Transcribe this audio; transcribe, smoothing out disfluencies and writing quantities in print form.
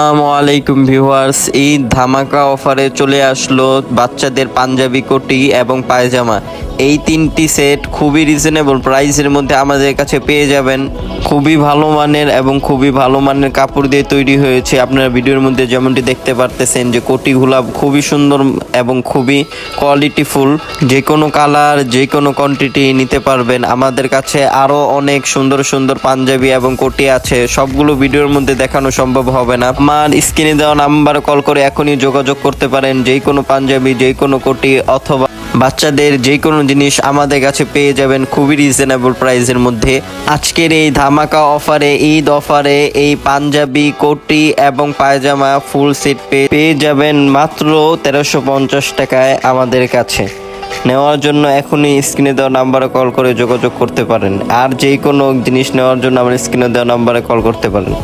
আসসালামু আলাইকুম ভিউয়ার্স, ঈদ ধামাকা অফারে চলে আসলো বাচ্চাদের পাঞ্জাবি কোটি এবং পায়জামা। এই তিনটি সেট খুবই রিজনেবল প্রাইসের মধ্যে আমাদের কাছে পেয়ে যাবেন। খুবই ভালো মানের এবং খুবই ভালো মানের কাপড় দিয়ে তৈরি হয়েছে। আপনারা ভিডিওর মধ্যে যেমনটি দেখতে পারতেছেন যে কোটিগুলা খুবই সুন্দর এবং খুবই কোয়ালিটিফুল। যে কোনো কালার, যে কোনো কোয়ান্টিটি নিতে পারবেন। আমাদের কাছে আরও অনেক সুন্দর সুন্দর পাঞ্জাবি এবং কোটি আছে, সবগুলো ভিডিওর মধ্যে দেখানো সম্ভব হবে না। আমার স্ক্রিনে দেওয়া নাম্বারে কল করে এখনই যোগাযোগ করতে পারেন। যে কোনো পাঞ্জাবি, যে কোনো কোটি অথবা বাচ্চাদের যে কোনো জিনিস আমাদের কাছে পেয়ে যাবেন খুবই রিজনেবল প্রাইসের মধ্যে। আজকের এই ধামাকা অফারে, ঈদ অফারে এই পাঞ্জাবি, কোটি এবং পায়জামা ফুল সেট পেয়ে যাবেন মাত্র 1350 টাকায় আমাদের কাছে। নেওয়ার জন্য এখনই স্ক্রিনে দেওয়া নাম্বারে কল করে যোগাযোগ করতে পারেন। আর যে কোনো জিনিস নেওয়ার জন্য আমার স্ক্রিনে দেওয়া নাম্বারে কল করতে পারেন।